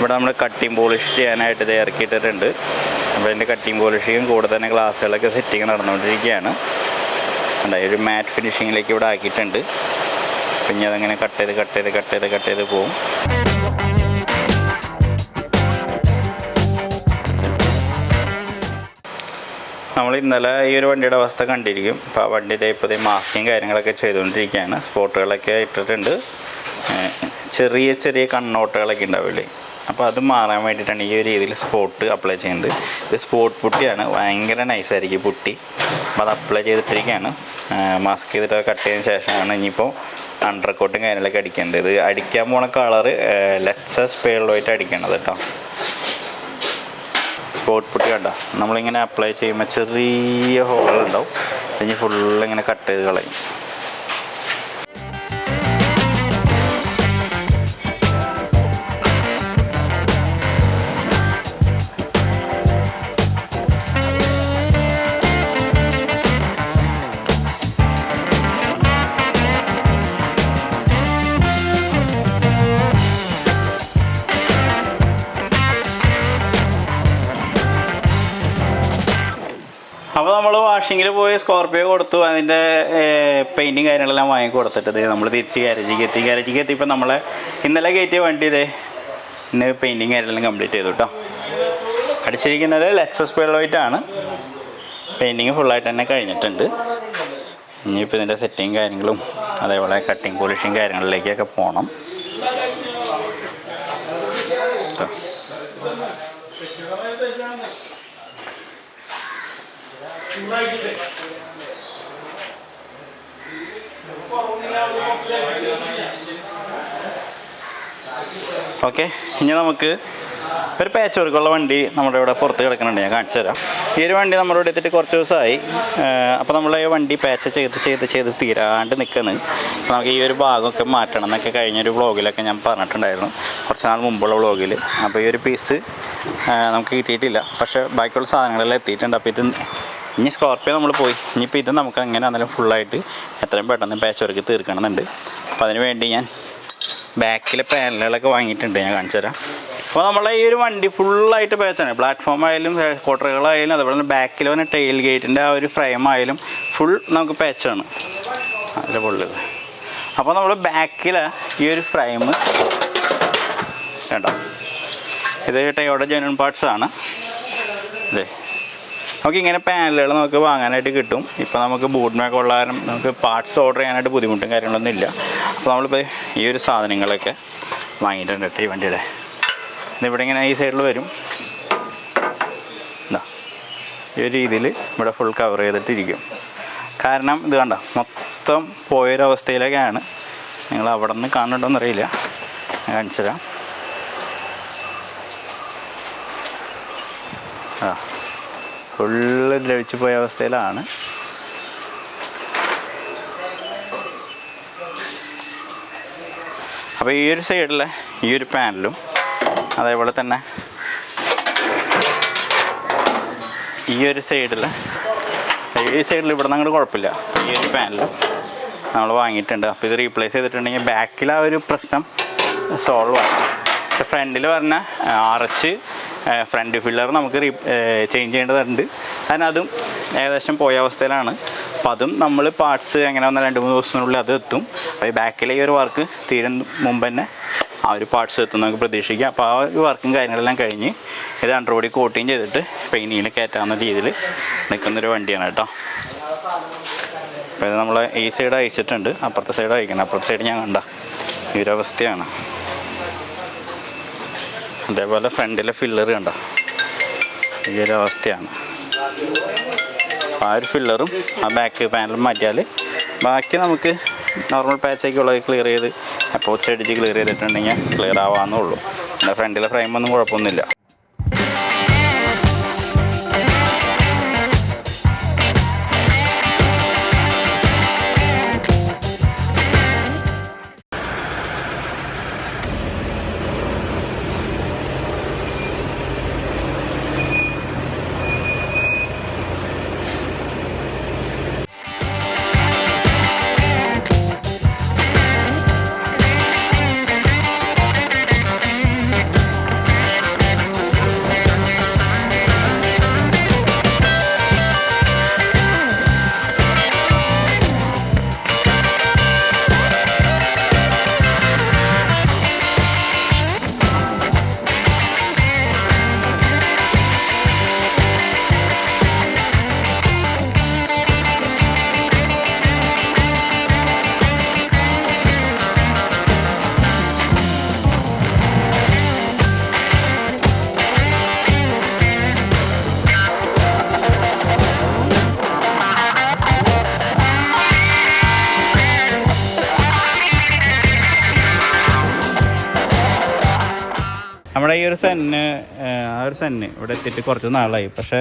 ഇവിടെ നമ്മൾ cutting polish ചെയ്യാനായിട്ട് ഇത് ഇറക്കിയിട്ടിട്ടുണ്ട്. അപ്പോൾ അതിൻ്റെ കട്ടിങ് പോളിഷിങ്ങും കൂടെ തന്നെ ഗ്ലാസ്സുകളൊക്കെ സെറ്റിങ് നടന്നുകൊണ്ടിരിക്കുകയാണ്. ഒരു മാറ്റ് ഫിനിഷിങ്ങിലേക്ക് ഇവിടെ ആക്കിയിട്ടുണ്ട്. പിന്നെ അതങ്ങനെ കട്ട് ചെയ്ത് പോകും. നമ്മൾ ഇന്നലെ ഈ ഒരു വണ്ടിയുടെ അവസ്ഥ കണ്ടിരിക്കും. അപ്പോൾ ആ വണ്ടി ഇപ്പോൾ മാസ്കിങ് കാര്യങ്ങളൊക്കെ ചെയ്തുകൊണ്ടിരിക്കുകയാണ്. സ്പോട്ടുകളൊക്കെ ഇട്ടിട്ടുണ്ട്. ചെറിയ കണ്ണോട്ടുകളൊക്കെ ഉണ്ടാവില്ലേ, അപ്പോൾ അത് മാറാൻ വേണ്ടിയിട്ടാണ് ഈ ഒരു രീതിയിൽ സ്പോട്ട് അപ്ലൈ ചെയ്യുന്നത്. ഇത് സ്പോട്ട് പുട്ടിയാണ്, ഭയങ്കര നൈസായിരിക്കും പുട്ടി. അപ്പോൾ അത് അപ്ലൈ ചെയ്തിട്ടിരിക്കുകയാണ്. മാസ്ക് ചെയ്തിട്ട് കട്ട് ചെയ്തതിന് ശേഷമാണ് ഇനിയിപ്പോൾ അണ്ടർ കോട്ടും കാര്യങ്ങളൊക്കെ അടിക്കേണ്ടത്. ഇത് അടിക്കാൻ പോണ കളറ് ലെക്സസ് പേളിലോയിട്ട് അടിക്കണത് കേട്ടോ. സ്പോട്ട് പുട്ടി കണ്ട നമ്മളിങ്ങനെ അപ്ലൈ ചെയ്യുമ്പോൾ ചെറിയ ഹോളുണ്ടാവും. ഇനി ഫുള്ളിങ്ങനെ കട്ട് ചെയ്ത് കളയും. അപ്പോൾ നമ്മൾ വാഷിങ്ങിൽ പോയി സ്കോർപ്പിയോ കൊടുത്തു. അതിൻ്റെ പെയിൻറ്റും കാര്യങ്ങളെല്ലാം വാങ്ങി കൊടുത്തിട്ട് നമ്മൾ തിരിച്ച് ഗാരേജിക്ക് എത്തിയപ്പോൾ നമ്മളെ ഇന്നലെ കയറ്റിയ വണ്ടി ഇന്ന് പെയിൻറ്റിങ് കാര്യങ്ങളെല്ലാം കംപ്ലീറ്റ് ചെയ്തു കേട്ടോ. അടിച്ചിരിക്കുന്നത് ലെക്സസ് പേളോയിട്ടാണ്. പെയിൻറ്റിങ് ഫുള്ളായിട്ട് തന്നെ കഴിഞ്ഞിട്ടുണ്ട്. ഇനിയിപ്പോൾ ഇതിൻ്റെ സെറ്റിങ് കാര്യങ്ങളും അതേപോലെ കട്ടിങ് പോളിഷും കാര്യങ്ങളിലേക്കൊക്കെ പോകണം. ഓക്കെ, ഇനി നമുക്ക് ഒരു പാച്ച് വർക്കുള്ള വണ്ടി നമ്മുടെ ഇവിടെ പുറത്ത് കിടക്കുന്നുണ്ട്. ഞാൻ കാണിച്ചു തരാം. ഈ ഒരു വണ്ടി നമ്മുടെ ഇവിടെ എത്തിയിട്ട് കുറച്ച് ദിവസമായി. അപ്പോൾ നമ്മൾ ഈ വണ്ടി പാച്ച് ചെയ്ത് തീരാണ്ട് നിൽക്കുകയാണ്. അപ്പോൾ നമുക്ക് ഈ ഒരു ഭാഗമൊക്കെ മാറ്റണം എന്നൊക്കെ കഴിഞ്ഞൊരു വ്ളോഗിലൊക്കെ ഞാൻ പറഞ്ഞിട്ടുണ്ടായിരുന്നു, കുറച്ച് നാൾ മുമ്പുള്ള വ്ളോഗിൽ. അപ്പോൾ ഈ ഒരു പീസ് നമുക്ക് കിട്ടിയിട്ടില്ല, പക്ഷേ ബാക്കിയുള്ള സാധനങ്ങളെല്ലാം എത്തിയിട്ടുണ്ട്. അപ്പോൾ ഇത് ഇനി സ്കോർപ്പിയോ നമ്മൾ പോയി. ഇനിയിപ്പോൾ ഇത് നമുക്ക് അങ്ങനെ അന്നേരം ഫുള്ളായിട്ട് എത്രയും പെട്ടെന്ന് പാച്ച് വർക്ക് തീർക്കണമെന്നുണ്ട്. അപ്പോൾ അതിന് വേണ്ടി ഞാൻ ബാക്കിലെ പാനലുകളൊക്കെ വാങ്ങിയിട്ടുണ്ട്. ഞാൻ കാണിച്ചു തരാം. അപ്പോൾ നമ്മളെ ഈ ഒരു വണ്ടി ഫുള്ളായിട്ട് പാച്ചാണ്. പ്ലാറ്റ്ഫോം ആയാലും ക്വാർട്ടറുകളായാലും അതുപോലെ തന്നെ ബാക്കിൽ വന്ന ടെയിൽ ഗേറ്റിൻ്റെ ആ ഒരു ഫ്രെയിം ആയാലും ഫുൾ നമുക്ക് പാച്ചാണ് അതിൻ്റെ പൊള്ളത്. അപ്പോൾ നമ്മൾ ബാക്കിൽ ഈ ഒരു ഫ്രെയിം കേട്ടോ, ഇത് ടയോട്ട ജെന്യൂൻ പാർട്സ് ആണ്. അതെ, നമുക്ക് ഇങ്ങനെ പാനലുകൾ നമുക്ക് വാങ്ങാനായിട്ട് കിട്ടും. ഇപ്പോൾ നമുക്ക് ബൂട്ടിനൊക്കെ ഉള്ള കാരണം നമുക്ക് പാർട്സ് ഓർഡർ ചെയ്യാനായിട്ട് ബുദ്ധിമുട്ടും കാര്യങ്ങളൊന്നും ഇല്ല. അപ്പോൾ നമ്മളിപ്പോൾ ഈ ഒരു സാധനങ്ങളൊക്കെ വാങ്ങിയിട്ടുണ്ട് കേട്ടോ. ഈ വണ്ടിയുടെ ഇതിവിടെ ഇങ്ങനെ ഈ സൈഡിൽ വരും. എന്താ ഈ ഒരു രീതിയിൽ ഇവിടെ ഫുൾ കവർ ചെയ്തിട്ടിരിക്കും. കാരണം ഇത് കണ്ട മൊത്തം പോയൊരവസ്ഥയിലേക്കാണ്. നിങ്ങൾ അവിടെ നിന്ന് കാണുന്നുണ്ടോയെന്ന് അറിയില്ല, ഞാൻ കാണിച്ചു തരാം. ഫുള്ള് ദ്രവിച്ചു പോയ അവസ്ഥയിലാണ്. അപ്പോൾ ഈ ഒരു സൈഡിലെ ഈ ഒരു പാനലും അതേപോലെ തന്നെ ഈ ഒരു സൈഡിൽ ഇവിടെ നിന്ന് അങ്ങോട്ട് കുഴപ്പമില്ല. ഈ ഒരു പാനലും നമ്മൾ വാങ്ങിയിട്ടുണ്ട്. അപ്പോൾ ഇത് റീപ്ലേസ് ചെയ്തിട്ടുണ്ടെങ്കിൽ ബാക്കിൽ ആ ഒരു പ്രശ്നം സോൾവ് ആണ്. പക്ഷേ ഫ്രണ്ടിൽ പറഞ്ഞ അറച്ച് ഫ്രണ്ട് ഫില്ലർ നമുക്ക് ചേഞ്ച് ചെയ്യേണ്ടതുണ്ട്. കാരണം അതും ഏകദേശം പോയ അവസ്ഥയിലാണ്. അപ്പോൾ അതും നമ്മൾ പാർട്സ് എങ്ങനെ വന്നാൽ 2-3 ദിവസത്തിനുള്ളിൽ അത് എത്തും. അപ്പോൾ ഈ ബാക്കിലെ ഈ ഒരു വർക്ക് തീരുന്ന മുമ്പ് തന്നെ ആ ഒരു പാർട്സ് എത്തും നമുക്ക് പ്രതീക്ഷിക്കാം. അപ്പോൾ ആ ഒരു വർക്കും കാര്യങ്ങളെല്ലാം കഴിഞ്ഞ് ഇത് അണ്ടർബോഡി കോട്ടിങ് ചെയ്തിട്ട് പെയിൻറ്റിങ്ങിൽ കയറ്റാവുന്ന രീതിയിൽ നിൽക്കുന്നൊരു വണ്ടിയാണ് കേട്ടോ. അപ്പോൾ ഇത് നമ്മൾ ഈ സൈഡ് അയച്ചിട്ടുണ്ട്, അപ്പുറത്തെ സൈഡ് അയക്കണം. അപ്പുറത്തെ സൈഡ് ഞാൻ കണ്ട ഈ ഒരു അവസ്ഥയാണ്. അതേപോലെ ഫ്രണ്ടിലെ ഫില്ലർ കണ്ട ഈ ഒരു അവസ്ഥയാണ്. ആ ഒരു ഫില്ലറും ആ ബാക്ക് പാനലും മാറ്റിയാൽ ബാക്കി നമുക്ക് നോർമൽ പാച്ചൊക്കെയുള്ളത് ക്ലിയർ ചെയ്ത് അപ്പോസ്റ്റ് അടിച്ച് ക്ലിയർ ചെയ്തിട്ടുണ്ടെങ്കിൽ ക്ലിയർ ആവാമെന്നേ ഉള്ളൂ. എൻ്റെ ഫ്രണ്ടിലെ ഫ്രെയിമൊന്നും കുഴപ്പമൊന്നുമില്ല. ഒരു സെന്ന് ഇവിടെ എത്തിയിട്ട് കുറച്ച് നാളായി. പക്ഷേ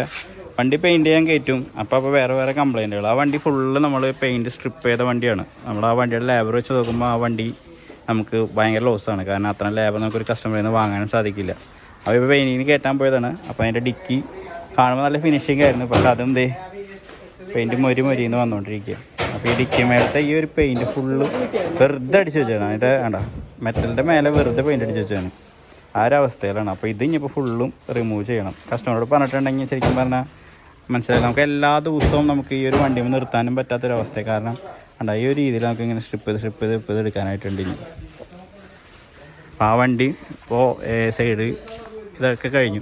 വണ്ടി പെയിൻറ്റ് ചെയ്യാൻ കയറ്റും. അപ്പോൾ വേറെ കംപ്ലൈൻറ്റുകൾ. ആ വണ്ടി ഫുള്ള് നമ്മൾ പെയിൻറ്റ് സ്ട്രിപ്പ് ചെയ്ത വണ്ടിയാണ്. നമ്മൾ ആ വണ്ടിയുടെ ലേബർ വെച്ച് നോക്കുമ്പോൾ ആ വണ്ടി നമുക്ക് ഭയങ്കര ലോസാണ്. കാരണം അത്ര ലേബർ നമുക്കൊരു കസ്റ്റമറിൽ നിന്ന് വാങ്ങാനും സാധിക്കില്ല. അപ്പോൾ ഇപ്പോൾ പെയിൻറ്റിങ്ങിന് കയറ്റാൻ പോയതാണ്. അപ്പോൾ അതിൻ്റെ ഡിക്കി കാണുമ്പോൾ നല്ല ഫിനിഷിംഗ് ആയിരുന്നു. പക്ഷേ അതും പെയിൻറ്റ് മൊരിന്ന് വന്നുകൊണ്ടിരിക്കുക. അപ്പോൾ ഈ ഡിക്കി മേലത്തെ ഈ ഒരു പെയിൻറ്റ് ഫുള്ള് വെറുതെ അടിച്ച് വെച്ചാണ്. അതിൻ്റെ വേണ്ട മെറ്റലിൻ്റെ മേലെ വെറുതെ പെയിൻറ്റ് അടിച്ച് വെച്ചാണ്. ആ ഒരു അവസ്ഥയിലാണ്. അപ്പോൾ ഇത് ഇനിയിപ്പോൾ ഫുള്ളും റിമൂവ് ചെയ്യണം. കസ്റ്റമറോട് പറഞ്ഞിട്ടുണ്ടെങ്കിൽ ശരിക്കും പറഞ്ഞാൽ മനസ്സിലായി. നമുക്ക് എല്ലാ ദിവസവും നമുക്ക് ഈ ഒരു വണ്ടിയിൽ നിർത്താനും പറ്റാത്തൊരവസ്ഥ. കാരണം വേണ്ട ഈ ഒരു രീതിയിൽ നമുക്ക് ഇങ്ങനെ സ്ട്രിപ്പ് ചെയ്ത് എടുക്കാനായിട്ടുണ്ട്. ഇനി അപ്പോൾ ആ വണ്ടി ഇപ്പോൾ സൈഡ് ഇതൊക്കെ കഴിഞ്ഞു.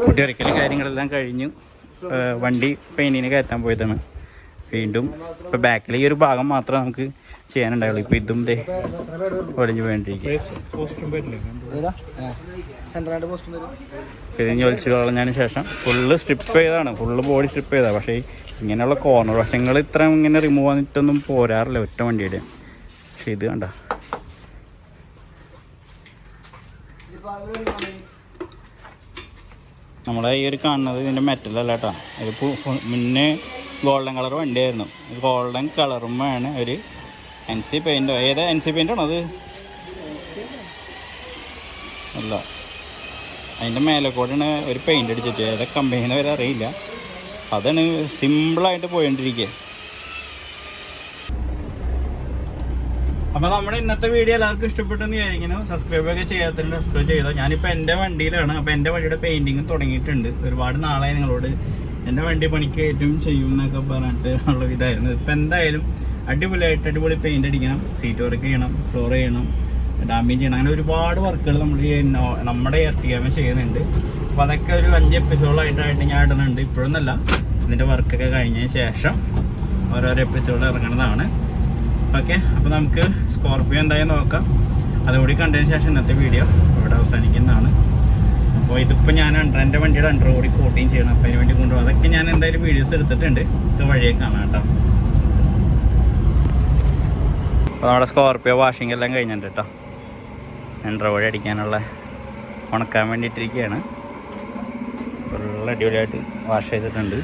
കുട്ടിയൊരിക്കലും കാര്യങ്ങളെല്ലാം കഴിഞ്ഞു. വണ്ടി പെയിൻറ്റിന് കയറ്റാൻ പോയതാണ്. വീണ്ടും ഇപ്പോൾ ബാക്കിൽ ഈ ഒരു ഭാഗം മാത്രമേ നമുക്ക് ചെയ്യാനുണ്ടാവുള്ളൂ. ഇപ്പോൾ ഇതും ഒളിഞ്ഞു വേണ്ടിയിരിക്കും. ഇത് ഒലിച്ച് കളഞ്ഞതിന് ശേഷം ഫുള്ള് സ്ട്രിപ്പ് ചെയ്താണ്. ഫുള്ള് ബോഡി സ്ട്രിപ്പ് ചെയ്താണ്. പക്ഷേ ഇങ്ങനെയുള്ള കോർണർ വശങ്ങൾ ഇത്ര ഇങ്ങനെ റിമൂവ് വന്നിട്ടൊന്നും പോരാറില്ല ഒറ്റ വണ്ടിയുടെ. പക്ഷേ ഇത് കണ്ട നമ്മളെ ഈ ഒരു കാണുന്നത് ഇതിൻ്റെ മെറ്റലല്ല കേട്ടോ. ഇത് മുന്നേ ഗോൾഡൻ കളർ വണ്ടിയായിരുന്നു. ഗോൾഡൻ കളറുമാണ് ഒരു NC പെയിൻറ്റോ ഏതാ NC പെയിൻ്റാണോ അത്? അല്ല, അതിൻ്റെ മേലെ കൂടെയാണ് ഒരു പെയിൻ്റ് അടിച്ചിട്ട്. ഏതാ കമ്പനിന്ന് വരെ അറിയില്ല. അതാണ് സിമ്പിളായിട്ട് പോയിക്കൊണ്ടിരിക്കുക. അപ്പോൾ നമ്മുടെ ഇന്നത്തെ വീഡിയോ എല്ലാവർക്കും ഇഷ്ടപ്പെട്ടെന്ന് വിചാരിക്കുന്നു. സബ്സ്ക്രൈബൊക്കെ ചെയ്യാത്തതിന് സബ്സ്ക്രൈബ് ചെയ്തോ. ഞാനിപ്പോൾ എൻ്റെ വണ്ടിയിലാണ്. അപ്പോൾ എൻ്റെ വണ്ടിയുടെ പെയിൻറ്റിങ് തുടങ്ങിയിട്ടുണ്ട്. ഒരുപാട് നാളായി നിങ്ങളോട് എൻ്റെ വണ്ടി പണിക്ക് ഏറ്റവും ചെയ്യും എന്നൊക്കെ പറഞ്ഞിട്ട് ഉള്ള ഇതായിരുന്നു. ഇപ്പം എന്തായാലും അടിപൊളി പെയിൻ്റ് അടിക്കണം, സീറ്റ് വർക്ക് ചെയ്യണം, ഫ്ലോർ ചെയ്യണം, ഡാമേജ് ചെയ്യണം. അങ്ങനെ ഒരുപാട് വർക്കുകൾ നമ്മുടെ എർട്ടിഗാമ ചെയ്യുന്നുണ്ട്. അപ്പോൾ അതൊക്കെ ഒരു 5 എപ്പിസോഡായിട്ടായിട്ട് ഞാൻ ഇടുന്നുണ്ട്. ഇപ്പോഴൊന്നല്ല, ഇതിൻ്റെ വർക്കൊക്കെ കഴിഞ്ഞതിന് ശേഷം ഓരോരോ എപ്പിസോഡ് ഇറങ്ങുന്നതാണ്. ഓക്കെ, അപ്പോൾ നമുക്ക് സ്കോർപ്പിയോ എന്തായാലും നോക്കാം. അതുകൂടി കണ്ടതിന് ശേഷം ഇന്നത്തെ വീഡിയോ ഇവിടെ അവസാനിക്കുന്നതാണ്. അപ്പോൾ ഇതിപ്പോൾ ഞാൻ എൻ്റെ വണ്ടിയുടെ അണ്ടർ കൂടി കോട്ടിങ് ചെയ്യണം. അപ്പോൾ അതിന് വേണ്ടി കൊണ്ടുപോകും. അതൊക്കെ ഞാൻ എന്തായാലും വീഡിയോസ് എടുത്തിട്ടുണ്ട്. ഇത് വഴിയെ കാണാം കേട്ടോ. അപ്പോൾ നമ്മുടെ സ്കോർപ്പിയോ വാഷിംഗ് എല്ലാം കഴിഞ്ഞിട്ടുണ്ട് കേട്ടോ. അണ്ടർ വഴി അടിക്കാനുള്ള ഉണക്കാൻ വേണ്ടിയിട്ടിരിക്കുകയാണ്. ഫുൾ അടിപൊളിയായിട്ട് വാഷ് ചെയ്തിട്ടുണ്ട്.